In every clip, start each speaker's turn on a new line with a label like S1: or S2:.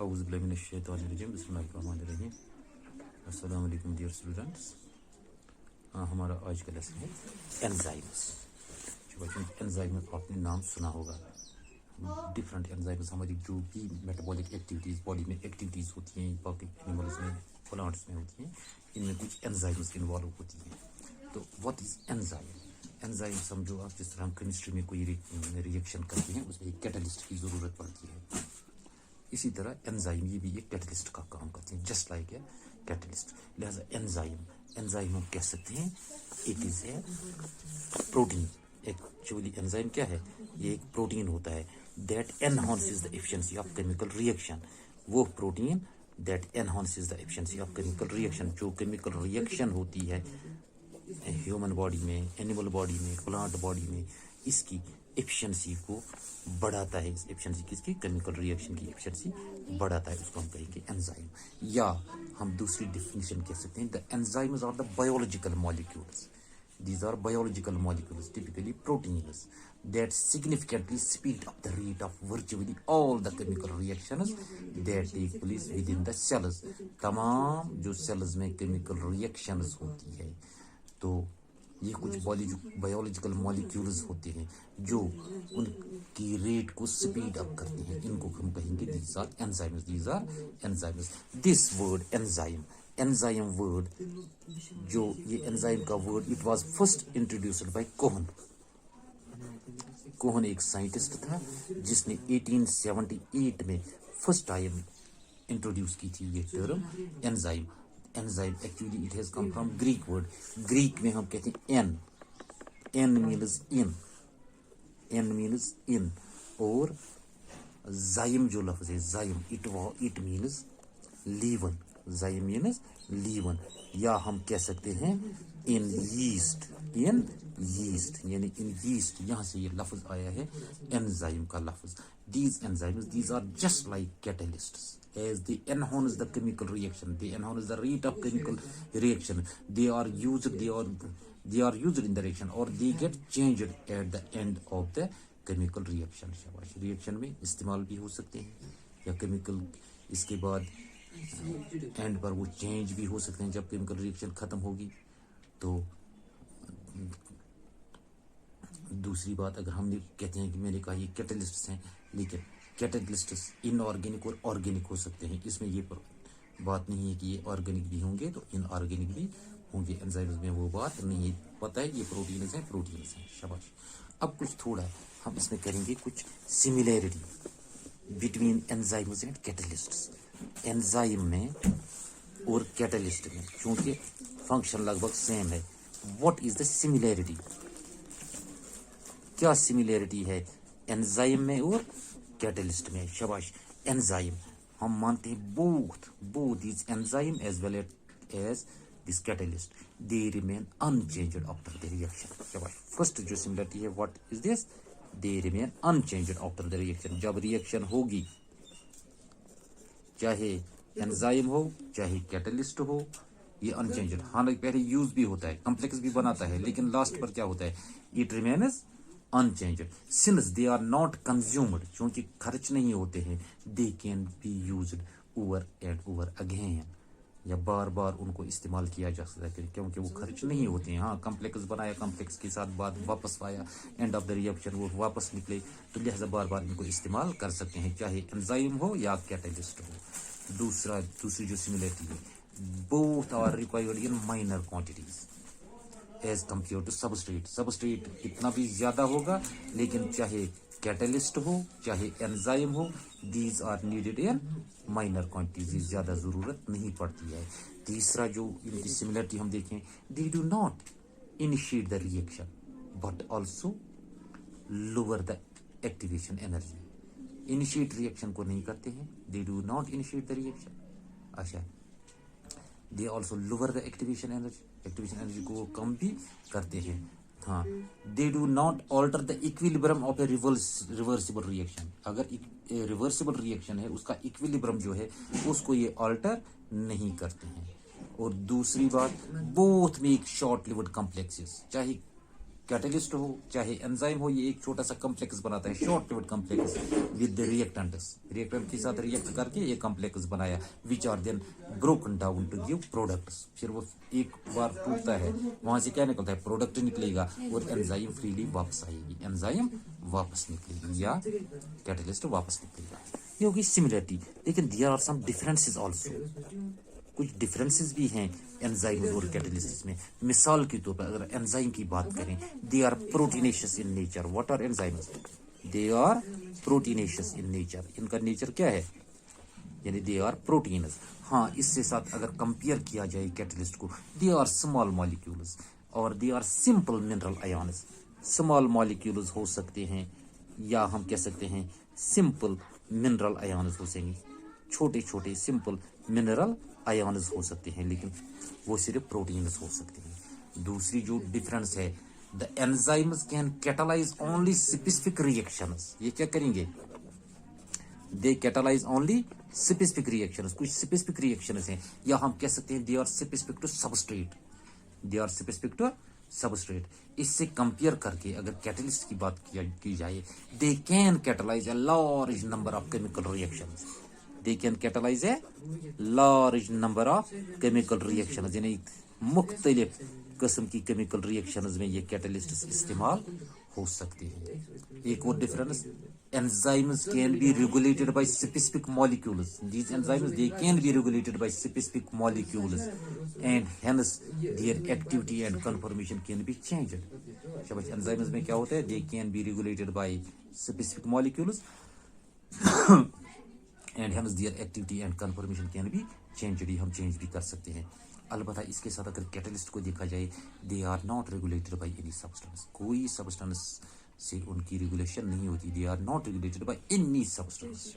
S1: औज़ुबिल्लाहिमिनश्शैतानिर्रजीम बिस्मिल्लाहिर्रहमानिर्रहीम। अस्सलाम वालेकुम डियर स्टूडेंट्स। हमारा आज का लेसन है एंजाइम्स। बच्चों एंजाइम आपने नाम सुना होगा। डिफरेंट एंजाइम्स हमारी जो भी मेटाबॉलिक एक्टिविटीज़ बॉडी में एक्टिविटीज़ होती हैं, बाकी एनिमल्स में प्लांट्स में होती हैं, इनमें कुछ एंजाइम्स इन्वॉल्व होती हैं। तो व्हाट इज़ एंजाइम? एंजाइम समझो आप जिस तरह हम केमिस्ट्री में कोई रिएक्शन करते हैं उसमें एक कैटलिस्ट की ज़रूरत पड़ती है। इसी तरह एंजाइम ये भी एक कैटलिस्ट का काम करते हैं, जस्ट लाइक ए कैटलिस्ट। लिहाजा एंजाइम हम कह सकते हैं it is a protein. Actually enzyme क्या है? ये एक प्रोटीन होता है that enhances the efficiency of chemical reaction. वो protein that enhances the efficiency of chemical reaction, जो केमिकल रिएक्शन होती है ह्यूमन बॉडी में, एनिमल बॉडी में, प्लांट बॉडी में, इसकी एफिशिएंसी को बढ़ाता है। इस एफिशिएंसी किसकी? केमिकल रिएक्शन की एफिशिएंसी बढ़ाता है, उसको हम कहेंगे एंजाइम। या हम दूसरी डेफिनेशन कह सकते हैं the enzymes are the biological molecules. These are biological molecules, typically proteins, that significantly speed up the rate of virtually all the chemical reactions that take place within the cells. तमाम जो cells में chemical reactions होती है, तो ये कुछ biological molecules होते हैं जो उनकी रेट को स्पीड अप करते हैं, इनको हम कहेंगे these are enzymes. This word enzyme word, जो ये एंजाइम का word, it was first introduced by Kuhne एक साइंटिस्ट था जिसने 1878 में फर्स्ट टाइम इंट्रोड्यूस की थी ये term enzyme. Actually it has come from Greek word. Greek में हम कहते हैं एन मीन्स इन, और जाइम जो लफ्ज है जाइम, इट मीन्स लीवन। जाइम मीन्स लीवन। या हम कह सकते हैं इन यीस्ट, यानी इन यीस्ट, यहाँ से ये लफ्ज आया है एंजाइम का लफ्ज। These enzymes, these are just like catalysts. As they enhance the chemical reaction, they enhance the rate of chemical reaction. They are used in the reaction, or they get changed at the end of the chemical reaction. शाबाश। Reaction में इस्तेमाल भी हो सकते हैं, या chemical इसके बाद एंड पर वो चेंज भी हो सकते हैं जब केमिकल रिएक्शन खत्म होगी। तो दूसरी बात, अगर हम कहते हैं कि मैंने कहा ये कैटलिस्ट्स हैं, लेकिन कैटलिस्ट्स इनऑर्गेनिक और ऑर्गेनिक हो सकते हैं। इसमें ये बात नहीं है कि ये ऑर्गेनिक भी होंगे तो इनऑर्गेनिक भी होंगे। एंजाइम्स में वो बात नहीं है, पता है ये प्रोटीन्स हैं। शाबाश। अब कुछ थोड़ा हम इसमें करेंगे कुछ similarity between enzymes and catalysts. Enzyme में और कैटलिस्ट में क्योंकि फंक्शन लगभग सेम है, व्हाट इज द सिमिलैरिटी? क्या सिमिलैरिटी है एंजाइम में और कैटलिस्ट में? शाबाश। एंजाइम हम मानते हैं both this enzyme as well as this catalyst, they remain unchanged after the reaction. शाबाश। फर्स्ट जो सिमिलैरिटी है, what is this? They remain unchanged after the reaction. जब रिएक्शन होगी, चाहे एंजाइम हो चाहे कैटलिस्ट हो, ये अनचेंज्ड। हालांकि पहले यूज भी होता है, कॉम्प्लेक्स भी बनाता है, लेकिन लास्ट पर क्या होता है? It remains unchanged. Since they are not consumed, क्योंकि खर्च नहीं होते हैं, they can be used over and over again, या बार बार उनको इस्तेमाल किया जा सकता है क्योंकि वो खर्च नहीं होते हैं। हाँ, कॉम्प्लेक्स बनाया, कॉम्प्लेक्स के साथ बाद वापस आया, एंड ऑफ द रिएक्शन वो वापस निकले, तो लिहाजा बार बार इनको इस्तेमाल कर सकते हैं, चाहे एंजाइम हो या कैटलिस्ट हो। दूसरी जो सिमिलरिटी है, both are required in minor quantities as compare to substrate. Substrate इतना भी ज्यादा होगा, लेकिन चाहे कैटलिस्ट हो चाहे एंजाइम हो, these are needed in minor quantities, ज्यादा जरूरत नहीं पड़ती है। तीसरा जो इनकी सिमिलरिटी हम देखें, they do not initiate the reaction but also lower the activation energy. Initiate reaction को नहीं करते हैं, they do not initiate the reaction. अच्छा, they also lower the activation energy को कम भी करते हैं। हाँ, they do not alter the equilibrium of a reversible reaction. अगर रिवर्सिबल रिएक्शन है, उसका इक्विलिब्रियम जो है उसको ये ऑल्टर नहीं करते हैं। और दूसरी बात, both make short lived complexes, चाहे कैटलिस्ट हो चाहे एंजाइम हो, ये एक छोटा सा कम्प्लेक्स बनाता है, short pivot complex with reactants, reactant के साथ रिएक्ट करके ये कम्प्लेक्स बनाया, which are then broken down to give products. फिर वो एक बार टूटता है, वहां से क्या निकलता है, प्रोडक्ट निकलेगा और एंजाइम फ्रीली वापस आएगी, एंजाइम वापस निकलेगी या कैटलिस्ट वापस निकलेगा। ये होगी सिमिलरिटी। लेकिन there are some differences also, कुछ डिफरेंसेस भी हैं एंजाइम और कैटलिस्ट में। मिसाल के तौर पर अगर एंजाइम की बात करें, they are proteinaceous in nature. What are enzymes? They are proteinaceous in nature. इनका नेचर क्या है, यानी दे आर प्रोटीन्स। हाँ, इससे साथ अगर कंपेयर किया जाए कैटलिस्ट को, दे आर स्मॉल मॉलिक्यूल्स और they are simple mineral ions. Small molecules हो सकते हैं या हम कह सकते हैं सिंपल मिनरल आयन्स हो सकेंगे, छोटे छोटे सिंपल मिनरल आयन्स हो सकते हैं, लेकिन वो सिर्फ प्रोटीन्स हो सकते हैं। दूसरी जो डिफरेंस है, the enzymes can catalyse only specific reactions. ये क्या करेंगे, they catalyse only specific reactions. कुछ स्पेसिफिक रिएक्शंस हैं, या हम कह सकते हैं they are specific to substrate, they are specific to substrate. इससे कंपेयर करके अगर कैटलिस्ट की बात की जाए, they can catalyse a large number of chemical reactions, they can catalyze a large number of chemical reactions, यानी मुख्तलिफ किस्म की केमिकल रिएक्शंस में ये कैटलिस्ट इस्तेमाल हो सकते हैं। एक और difference, enzymes can be regulated by specific molecules. These enzymes, they can be regulated by specific molecules and hence their activity and conformation can be changed. शाबाश, enzymes में क्या होता है, they can be regulated by specific molecules and hence their activity and conformation can be changed. हम change भी कर सकते हैं। अलबत्ता इसके साथ अगर कैटलिस्ट को देखा जाए, they are not regulated by any substance. कोई सब्सटेंस से उनकी रेगुलेशन नहीं होती, they are not regulated by any substance.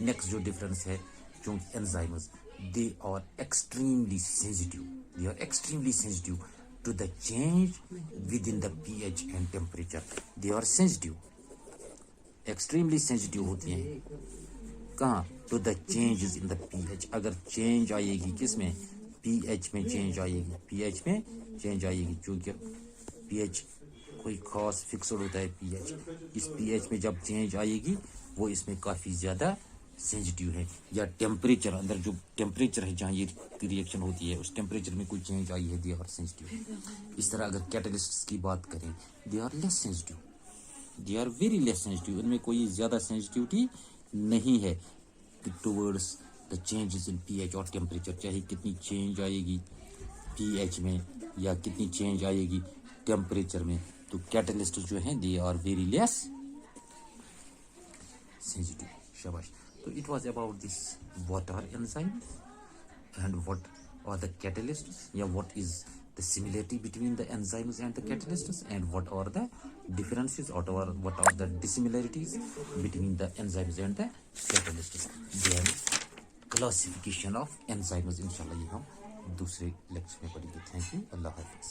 S1: Next जो डिफरेंस है, जो enzymes, they are extremely sensitive, they are extremely sensitive to the change with in the pH and temperature. They are sensitive, extremely sensitive होती हैं, कहाँ, to the changes in the pH। अगर change आएगी किस में, pH में change आएगी, pH में चेंज आएगी, क्योंकि pH कोई खास फिक्सड होता है pH। इस pH में जब चेंज आएगी वो इसमें काफ़ी ज़्यादा सेंसिटिव है। या टेम्परेचर, अंदर जो टेम्परेचर है जहाँ ये रिएक्शन होती है, उस टेम्परेचर में कोई चेंज आई है, दे आर सेंसिटिव। इस तरह अगर कैटलिस्ट की बात करें, they are less sensitive, they are very less sensitive. इनमें कोई ज़्यादा सेंसिटिविटी नहीं है towards the changes in pH और टेम्परेचर। चाहे कितनी चेंज आएगी pH में या कितनी चेंज आएगी टेम्परेचर में, तो कैटलिस्ट जो हैं they are very less sensitive. शाबाश। तो it was about this, what are enzymes and what are the catalysts, या what is the similarity between the enzymes and the catalysts, and what are the differences or what are the dissimilarities between the enzymes and the catalysts. Then classification of enzymes, inshallah ये हम दूसरे lecture में पढ़ेंगे। Thank you, अल्लाह हाफिज़।